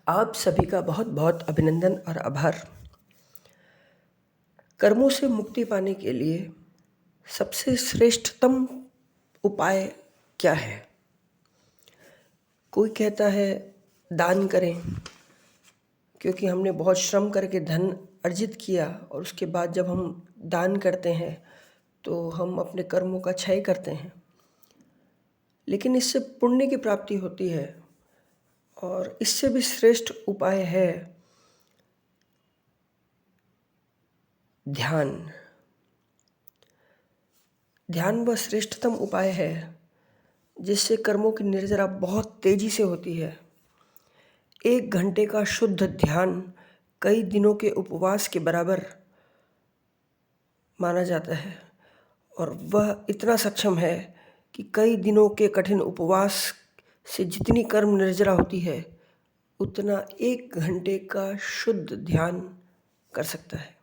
आप सभी का बहुत बहुत अभिनंदन और आभार। कर्मों से मुक्ति पाने के लिए सबसे श्रेष्ठतम उपाय क्या है? कोई कहता है दान करें, क्योंकि हमने बहुत श्रम करके धन अर्जित किया और उसके बाद जब हम दान करते हैं तो हम अपने कर्मों का क्षय करते हैं। लेकिन इससे पुण्य की प्राप्ति होती है और इससे भी श्रेष्ठ उपाय है ध्यान। ध्यान वह श्रेष्ठतम उपाय है जिससे कर्मों की निर्जरा बहुत तेजी से होती है। 1 घंटे का शुद्ध ध्यान कई दिनों के उपवास के बराबर माना जाता है और वह इतना सक्षम है कि कई दिनों के कठिन उपवास से जितनी कर्म निर्जरा होती है उतना 1 घंटे का शुद्ध ध्यान कर सकता है।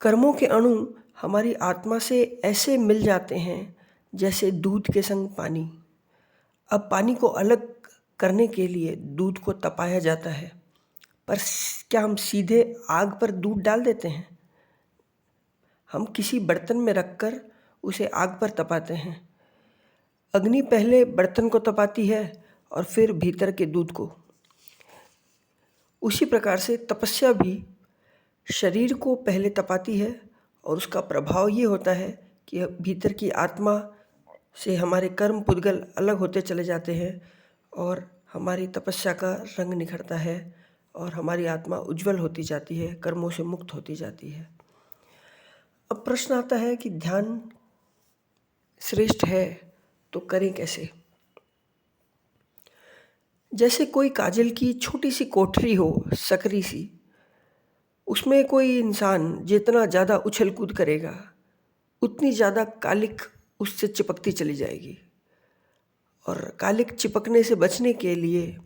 कर्मों के अणु हमारी आत्मा से ऐसे मिल जाते हैं जैसे दूध के संग पानी। अब पानी को अलग करने के लिए दूध को तपाया जाता है, पर क्या हम सीधे आग पर दूध डाल देते हैं? हम किसी बर्तन में रखकर उसे आग पर तपाते हैं। अग्नि पहले बर्तन को तपाती है और फिर भीतर के दूध को। उसी प्रकार से तपस्या भी शरीर को पहले तपाती है और उसका प्रभाव ये होता है कि भीतर की आत्मा से हमारे कर्म पुद्गल अलग होते चले जाते हैं और हमारी तपस्या का रंग निखरता है और हमारी आत्मा उज्जवल होती जाती है, कर्मों से मुक्त होती जाती है। अब प्रश्न आता है कि ध्यान श्रेष्ठ है तो करें कैसे? जैसे कोई काजल की छोटी सी कोठरी हो, सकरी सी, उसमें कोई इंसान जितना ज़्यादा उछल कूद करेगा उतनी ज़्यादा कालिक उससे चिपकती चली जाएगी और कालिक चिपकने से बचने के लिए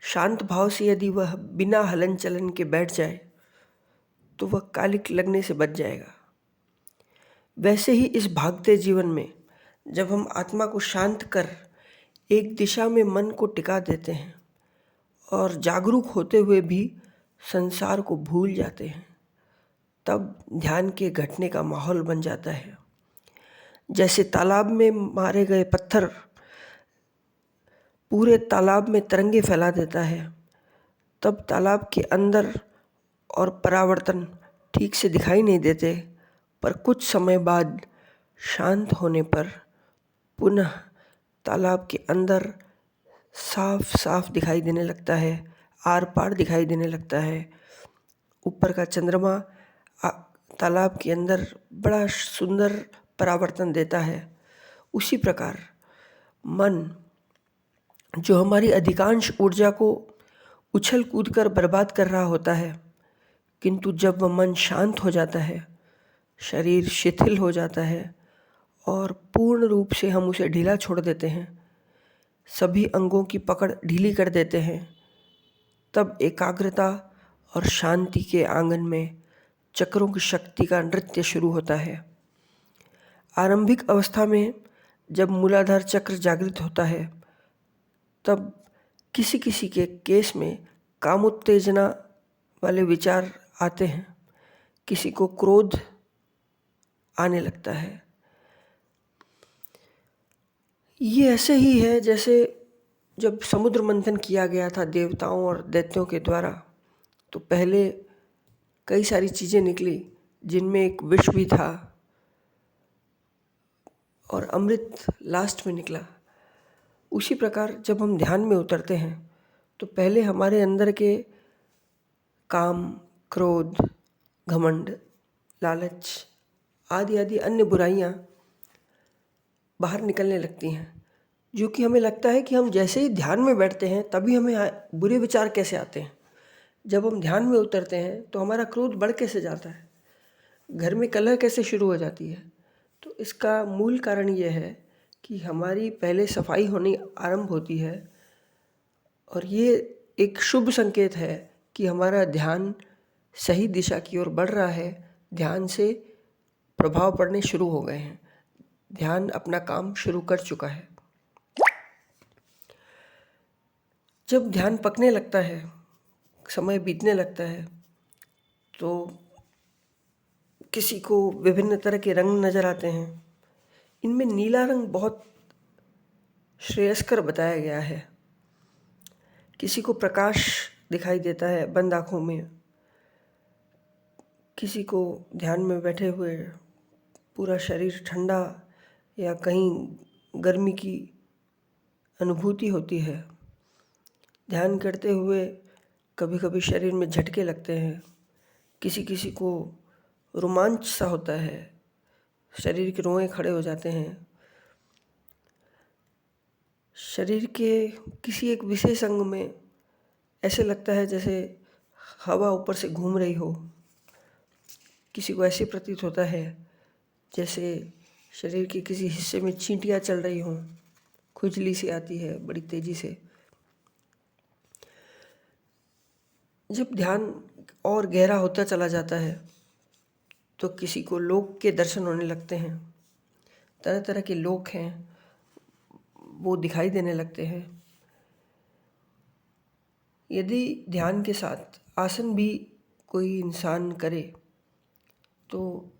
शांत भाव से यदि वह बिना हलन चलन के बैठ जाए तो वह कालिक लगने से बच जाएगा। वैसे ही इस भागते जीवन में जब हम आत्मा को शांत कर एक दिशा में मन को टिका देते हैं और जागरूक होते हुए भी संसार को भूल जाते हैं, तब ध्यान के घटने का माहौल बन जाता है। जैसे तालाब में मारे गए पत्थर पूरे तालाब में तरंगे फैला देता है, तब तालाब के अंदर और परावर्तन ठीक से दिखाई नहीं देते, पर कुछ समय बाद शांत होने पर पुनः तालाब के अंदर साफ साफ दिखाई देने लगता है, आर पार दिखाई देने लगता है। ऊपर का चंद्रमा तालाब के अंदर बड़ा सुंदर परावर्तन देता है। उसी प्रकार मन जो हमारी अधिकांश ऊर्जा को उछल कूद कर बर्बाद कर रहा होता है, किंतु जब वह मन शांत हो जाता है, शरीर शिथिल हो जाता है और पूर्ण रूप से हम उसे ढीला छोड़ देते हैं, सभी अंगों की पकड़ ढीली कर देते हैं, तब एकाग्रता और शांति के आंगन में चक्रों की शक्ति का नृत्य शुरू होता है। आरंभिक अवस्था में जब मूलाधार चक्र जागृत होता है तब किसी किसी के केस में कामोत्तेजना वाले विचार आते हैं, किसी को क्रोध आने लगता है। ये ऐसे ही है जैसे जब समुद्र मंथन किया गया था देवताओं और दैत्यों के द्वारा, तो पहले कई सारी चीज़ें निकली जिनमें एक विष भी था और अमृत लास्ट में निकला। उसी प्रकार जब हम ध्यान में उतरते हैं तो पहले हमारे अंदर के काम, क्रोध, घमंड, लालच आदि आदि अन्य बुराइयां बाहर निकलने लगती हैं, जो कि हमें लगता है कि हम जैसे ही ध्यान में बैठते हैं तभी हमें बुरे विचार कैसे आते हैं। जब हम ध्यान में उतरते हैं तो हमारा क्रोध बढ़ कैसे जाता है, घर में कलह कैसे शुरू हो जाती है। तो इसका मूल कारण यह है कि हमारी पहले सफाई होनी आरंभ होती है और ये एक शुभ संकेत है कि हमारा ध्यान सही दिशा की ओर बढ़ रहा है, ध्यान से प्रभाव पड़ने शुरू हो गए हैं, ध्यान अपना काम शुरू कर चुका है। जब ध्यान पकने लगता है, समय बीतने लगता है, तो किसी को विभिन्न तरह के रंग नज़र आते हैं। इनमें नीला रंग बहुत श्रेयस्कर बताया गया है। किसी को प्रकाश दिखाई देता है बंद आँखों में, किसी को ध्यान में बैठे हुए पूरा शरीर ठंडा या कहीं गर्मी की अनुभूति होती है। ध्यान करते हुए कभी कभी शरीर में झटके लगते हैं, किसी किसी को रोमांच सा होता है, शरीर के रोए खड़े हो जाते हैं। शरीर के किसी एक विशेष अंग में ऐसे लगता है जैसे हवा ऊपर से घूम रही हो। किसी को ऐसे प्रतीत होता है जैसे शरीर के किसी हिस्से में चींटियाँ चल रही हों, खुजली सी आती है बड़ी तेज़ी से। जब ध्यान और गहरा होता चला जाता है तो किसी को लोक के दर्शन होने लगते हैं। तरह तरह के लोक हैं, वो दिखाई देने लगते हैं। यदि ध्यान के साथ आसन भी कोई इंसान करे तो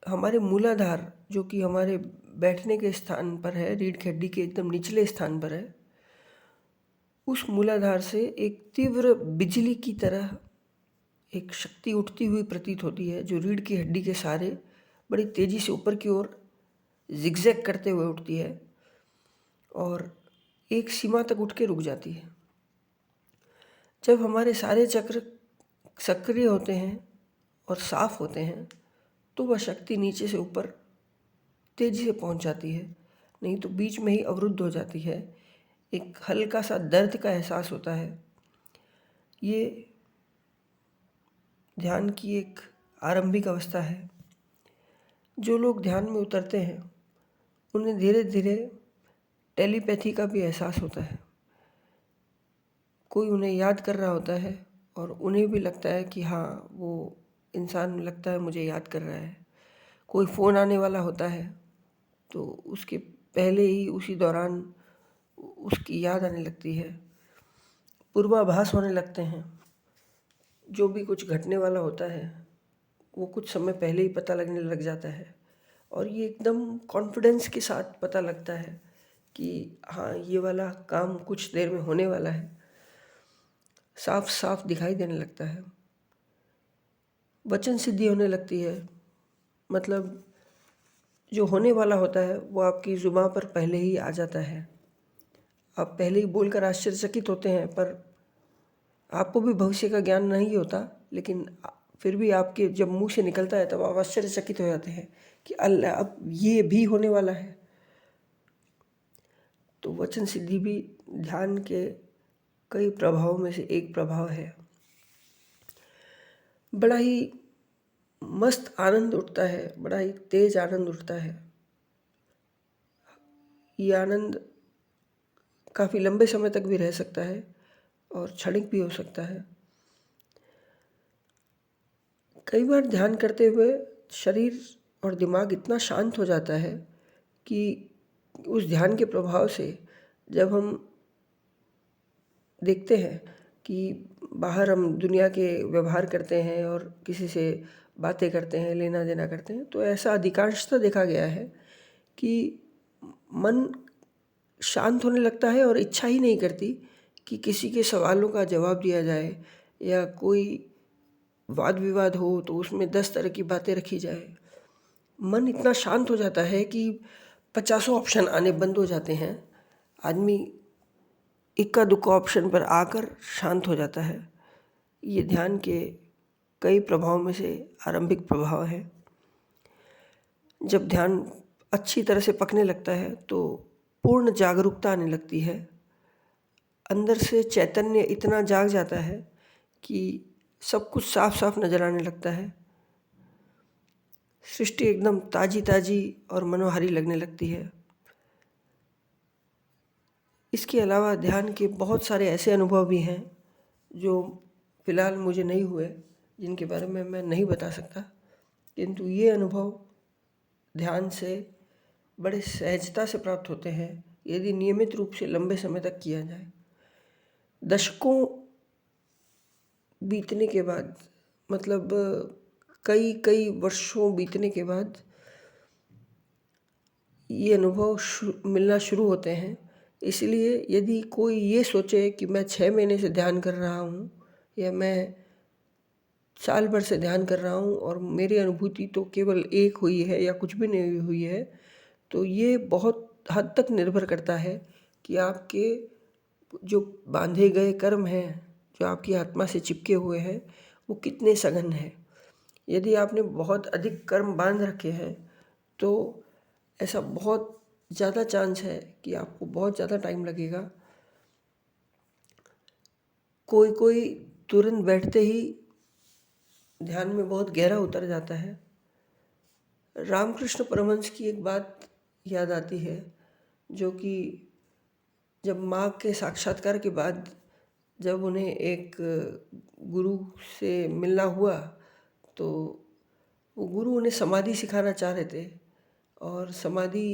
हमारे मूलाधार, जो कि हमारे बैठने के स्थान पर है, रीढ़ की हड्डी के एकदम निचले स्थान पर है, उस मूलाधार से एक तीव्र बिजली की तरह एक शक्ति उठती हुई प्रतीत होती है, जो रीढ़ की हड्डी के सारे बड़ी तेज़ी से ऊपर की ओर जिगजैग करते हुए उठती है और एक सीमा तक उठ के रुक जाती है। जब हमारे सारे चक्र सक्रिय होते हैं और साफ होते हैं तो वह शक्ति नीचे से ऊपर तेज़ी से पहुंच जाती है, नहीं तो बीच में ही अवरुद्ध हो जाती है। एक हल्का सा दर्द का एहसास होता है। ये ध्यान की एक आरंभिक अवस्था है। जो लोग ध्यान में उतरते हैं उन्हें धीरे धीरे टेलीपैथी का भी एहसास होता है। कोई उन्हें याद कर रहा होता है और उन्हें भी लगता है कि हाँ, वो इंसान लगता है मुझे याद कर रहा है। कोई फ़ोन आने वाला होता है तो उसके पहले ही उसी दौरान उसकी याद आने लगती है। पूर्वाभास होने लगते हैं। जो भी कुछ घटने वाला होता है वो कुछ समय पहले ही पता लगने लग जाता है और ये एकदम कॉन्फिडेंस के साथ पता लगता है कि हाँ, ये वाला काम कुछ देर में होने वाला है। साफ साफ दिखाई देने लगता है। वचन सिद्धि होने लगती है, मतलब जो होने वाला होता है वो आपकी ज़ुबान पर पहले ही आ जाता है। आप पहले ही बोलकर आश्चर्यचकित होते हैं, पर आपको भी भविष्य का ज्ञान नहीं होता, लेकिन फिर भी आपके जब मुंह से निकलता है तब आप आश्चर्यचकित हो जाते हैं कि अल्लाह, अब ये भी होने वाला है। तो वचन सिद्धि भी ध्यान के कई प्रभावों में से एक प्रभाव है। बड़ा ही मस्त आनंद उठता है, बड़ा ही तेज आनंद उठता है। ये आनंद काफ़ी लंबे समय तक भी रह सकता है और क्षणिक भी हो सकता है। कई बार ध्यान करते हुए शरीर और दिमाग इतना शांत हो जाता है कि उस ध्यान के प्रभाव से जब हम देखते हैं कि बाहर हम दुनिया के व्यवहार करते हैं और किसी से बातें करते हैं, लेना देना करते हैं, तो ऐसा अधिकांशतः देखा गया है कि मन शांत होने लगता है और इच्छा ही नहीं करती कि किसी के सवालों का जवाब दिया जाए या कोई वाद विवाद हो तो उसमें 10 तरह की बातें रखी जाए। मन इतना शांत हो जाता है कि 50 ऑप्शन आने बंद हो जाते हैं। आदमी इक्का दुक्का ऑप्शन पर आकर शांत हो जाता है। ये ध्यान के कई प्रभाव में से आरंभिक प्रभाव है। जब ध्यान अच्छी तरह से पकने लगता है तो पूर्ण जागरूकता आने लगती है। अंदर से चैतन्य इतना जाग जाता है कि सब कुछ साफ साफ नज़र आने लगता है। सृष्टि एकदम ताजी ताजी और मनोहारी लगने लगती है। इसके अलावा ध्यान के बहुत सारे ऐसे अनुभव भी हैं जो फ़िलहाल मुझे नहीं हुए, जिनके बारे में मैं नहीं बता सकता, किंतु ये अनुभव ध्यान से बड़े सहजता से प्राप्त होते हैं यदि नियमित रूप से लंबे समय तक किया जाए। दशकों बीतने के बाद, मतलब कई कई वर्षों बीतने के बाद ये अनुभव मिलना शुरू होते हैं। इसलिए यदि कोई ये सोचे कि मैं 6 महीने से ध्यान कर रहा हूँ या मैं साल भर से ध्यान कर रहा हूँ और मेरी अनुभूति तो केवल एक हुई है या कुछ भी नहीं हुई है, तो ये बहुत हद तक निर्भर करता है कि आपके जो बांधे गए कर्म हैं, जो आपकी आत्मा से चिपके हुए हैं, वो कितने सघन हैं। यदि आपने बहुत अधिक कर्म बांध रखे हैं तो ऐसा बहुत ज़्यादा चांस है कि आपको बहुत ज़्यादा टाइम लगेगा। कोई कोई तुरंत बैठते ही ध्यान में बहुत गहरा उतर जाता है। रामकृष्ण परमहंस की एक बात याद आती है, जो कि जब माँ के साक्षात्कार के बाद जब उन्हें एक गुरु से मिलना हुआ, तो वो गुरु उन्हें समाधि सिखाना चाह रहे थे और समाधि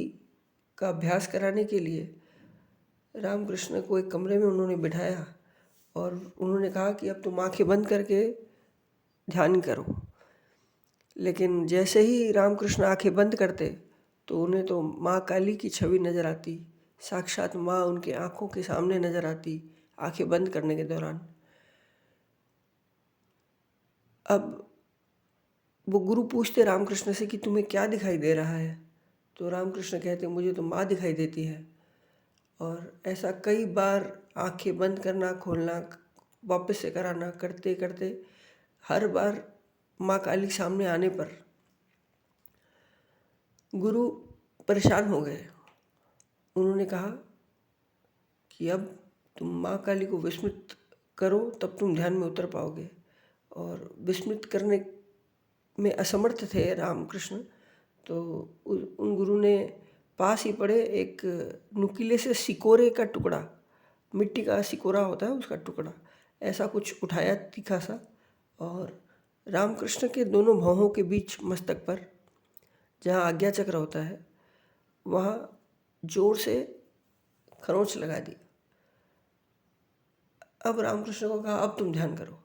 का अभ्यास कराने के लिए रामकृष्ण को एक कमरे में उन्होंने बिठाया और उन्होंने कहा कि अब तुम आंखें बंद करके ध्यान करो। लेकिन जैसे ही रामकृष्ण आंखें बंद करते तो उन्हें तो माँ काली की छवि नज़र आती, साक्षात माँ उनके आँखों के सामने नज़र आती आंखें बंद करने के दौरान। अब वो गुरु पूछते रामकृष्ण से कि तुम्हें क्या दिखाई दे रहा है, तो रामकृष्ण कहते मुझे तो माँ दिखाई देती है। और ऐसा कई बार आंखें बंद करना खोलना वापस से कराना करते करते हर बार माँ काली सामने आने पर गुरु परेशान हो गए। उन्होंने कहा कि अब तुम माँ काली को विस्मृत करो, तब तुम ध्यान में उतर पाओगे। और विस्मृत करने में असमर्थ थे रामकृष्ण, तो उन गुरु ने पास ही पड़े एक नुकीले से सिकोरे का टुकड़ा, मिट्टी का सिकोरा होता है उसका टुकड़ा, ऐसा कुछ उठाया तीखा सा, और रामकृष्ण के दोनों भौहों के बीच मस्तक पर जहाँ आज्ञा चक्र होता है वहाँ जोर से खरोंच लगा दी। अब रामकृष्ण को कहा अब तुम ध्यान करो।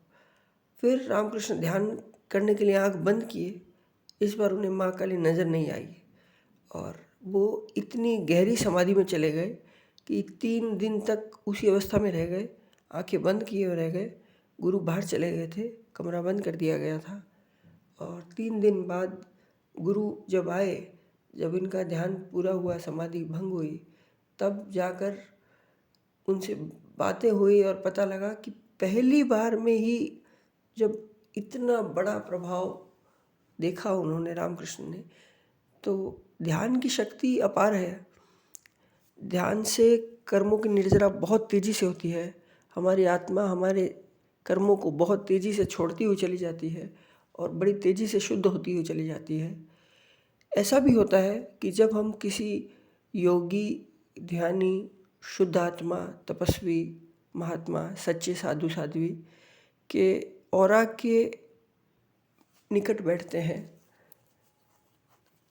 फिर रामकृष्ण ध्यान करने के लिए आंख बंद किए। इस बार उन्हें माँ काली नज़र नहीं आई और वो इतनी गहरी समाधि में चले गए कि 3 दिन तक उसी अवस्था में रह गए, आंखें बंद किए हुए रह गए। गुरु बाहर चले गए थे, कमरा बंद कर दिया गया था। और 3 दिन बाद गुरु जब आए, जब इनका ध्यान पूरा हुआ, समाधि भंग हुई, तब जाकर उनसे बातें हुई और पता लगा कि पहली बार में ही जब इतना बड़ा प्रभाव देखा उन्होंने, रामकृष्ण ने, तो ध्यान की शक्ति अपार है। ध्यान से कर्मों की निर्जरा बहुत तेज़ी से होती है। हमारी आत्मा हमारे कर्मों को बहुत तेज़ी से छोड़ती हुई चली जाती है और बड़ी तेज़ी से शुद्ध होती हुई चली जाती है। ऐसा भी होता है कि जब हम किसी योगी, ध्यानी, शुद्ध आत्मा, तपस्वी, महात्मा, सच्चे साधु साध्वी के ऑरा के निकट बैठते हैं,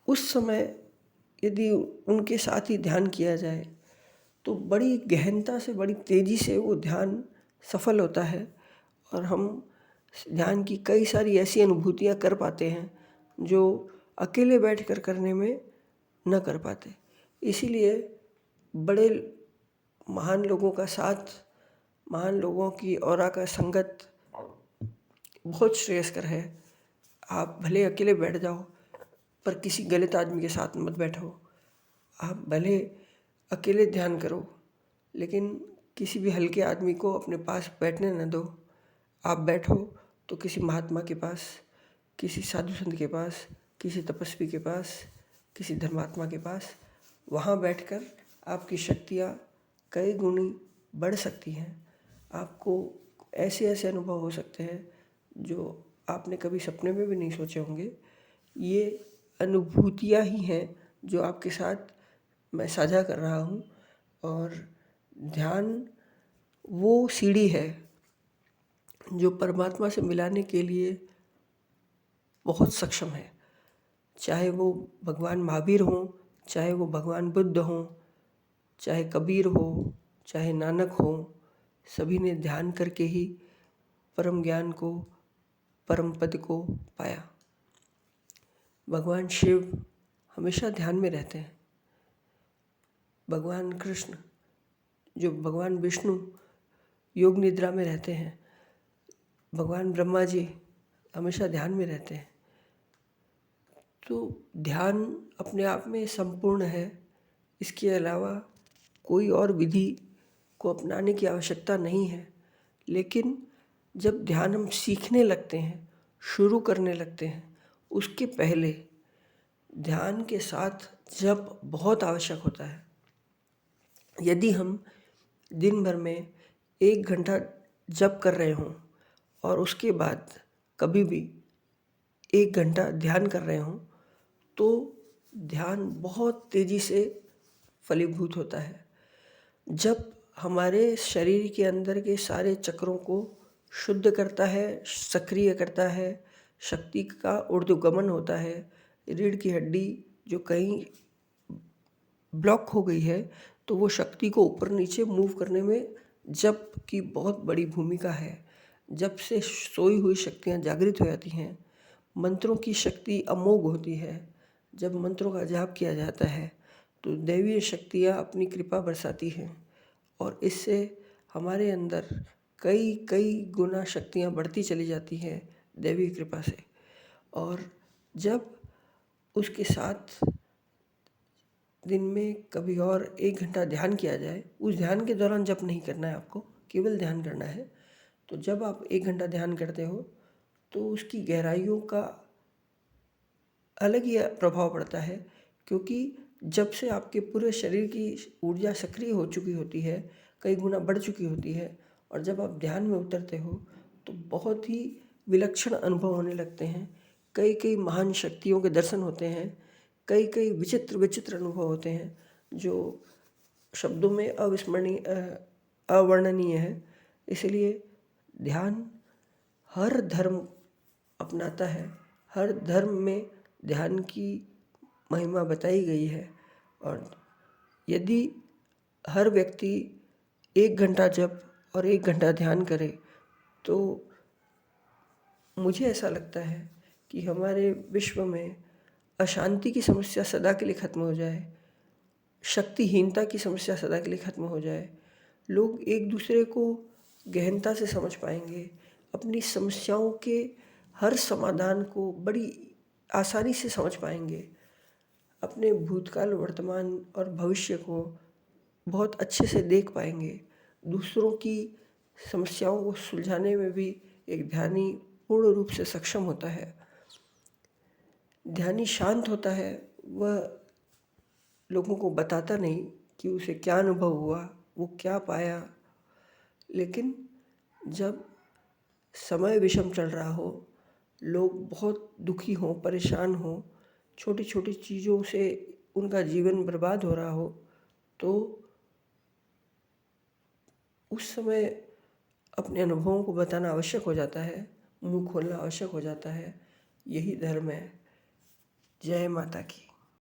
उस समय यदि उनके साथ ही ध्यान किया जाए तो बड़ी गहनता से, बड़ी तेज़ी से वो ध्यान सफल होता है और हम ध्यान की कई सारी ऐसी अनुभूतियाँ कर पाते हैं जो अकेले बैठकर करने में न कर पाते। इसीलिए बड़े महान लोगों का साथ, महान लोगों की ऑरा का संगत बहुत श्रेयस्कर है। आप भले अकेले बैठ जाओ पर किसी गलत आदमी के साथ मत बैठो। आप भले अकेले ध्यान करो लेकिन किसी भी हल्के आदमी को अपने पास बैठने न दो। आप बैठो तो किसी महात्मा के पास, किसी साधु संत के पास, किसी तपस्वी के पास, किसी धर्मात्मा के पास। वहाँ बैठकर आपकी शक्तियाँ कई गुनी बढ़ सकती हैं। आपको ऐसे ऐसे अनुभव हो सकते हैं जो आपने कभी सपने में भी नहीं सोचे होंगे। ये अनुभूतियाँ ही हैं जो आपके साथ मैं साझा कर रहा हूँ। और ध्यान वो सीढ़ी है जो परमात्मा से मिलाने के लिए बहुत सक्षम है। चाहे वो भगवान महावीर हों, चाहे वो भगवान बुद्ध हों, चाहे कबीर हो, चाहे नानक हो, सभी ने ध्यान करके ही परम ज्ञान को, परम पद को पाया। भगवान शिव हमेशा ध्यान में रहते हैं। भगवान कृष्ण, जो भगवान विष्णु योग निद्रा में रहते हैं। भगवान ब्रह्मा जी हमेशा ध्यान में रहते हैं। तो ध्यान अपने आप में संपूर्ण है। इसके अलावा कोई और विधि को अपनाने की आवश्यकता नहीं है। लेकिन जब ध्यान हम सीखने लगते हैं, शुरू करने लगते हैं, उसके पहले ध्यान के साथ जप बहुत आवश्यक होता है। यदि हम दिन भर में 1 घंटा जप कर रहे हों और उसके बाद कभी भी 1 घंटा ध्यान कर रहे हों, तो ध्यान बहुत तेज़ी से फलीभूत होता है। जप हमारे शरीर के अंदर के सारे चक्रों को शुद्ध करता है, सक्रिय करता है, शक्ति का ऊर्ध्वगमन होता है। रीढ़ की हड्डी जो कहीं ब्लॉक हो गई है, तो वो शक्ति को ऊपर नीचे मूव करने में जप की बहुत बड़ी भूमिका है। जप से सोई हुई शक्तियाँ जागृत हो जाती हैं। मंत्रों की शक्ति अमोघ होती है। जब मंत्रों का जाप किया जाता है तो दैवीय शक्तियाँ अपनी कृपा बरसाती हैं और इससे हमारे अंदर कई कई गुना शक्तियाँ बढ़ती चली जाती हैं दैवी कृपा से। और जब उसके साथ दिन में कभी और 1 घंटा ध्यान किया जाए, उस ध्यान के दौरान जप नहीं करना है आपको, केवल ध्यान करना है। तो जब आप 1 घंटा ध्यान करते हो तो उसकी गहराइयों का अलग ही प्रभाव पड़ता है, क्योंकि जब से आपके पूरे शरीर की ऊर्जा सक्रिय हो चुकी होती है, कई गुना बढ़ चुकी होती है, और जब आप ध्यान में उतरते हो तो बहुत ही विलक्षण अनुभव होने लगते हैं। कई कई महान शक्तियों के दर्शन होते हैं। कई कई विचित्र विचित्र अनुभव होते हैं जो शब्दों में अविस्मरणीय अवर्णनीय है। इसलिए ध्यान हर धर्म अपनाता है। हर धर्म में ध्यान की महिमा बताई गई है। और यदि हर व्यक्ति 1 घंटा जप और 1 घंटा ध्यान करे तो मुझे ऐसा लगता है कि हमारे विश्व में अशांति की समस्या सदा के लिए ख़त्म हो जाए, शक्तिहीनता की समस्या सदा के लिए ख़त्म हो जाए। लोग एक दूसरे को गहनता से समझ पाएंगे, अपनी समस्याओं के हर समाधान को बड़ी आसानी से समझ पाएंगे, अपने भूतकाल, वर्तमान और भविष्य को बहुत अच्छे से देख पाएंगे। दूसरों की समस्याओं को सुलझाने में भी एक ध्यानी पूर्ण रूप से सक्षम होता है। ध्यानी शांत होता है, वह लोगों को बताता नहीं कि उसे क्या अनुभव हुआ, वो क्या पाया। लेकिन जब समय विषम चल रहा हो, लोग बहुत दुखी हों, परेशान हों, छोटी छोटी चीज़ों से उनका जीवन बर्बाद हो रहा हो, तो उस समय अपने अनुभवों को बताना आवश्यक हो जाता है, मुंह खोलना आवश्यक हो जाता है। यही धर्म है। जय माता की।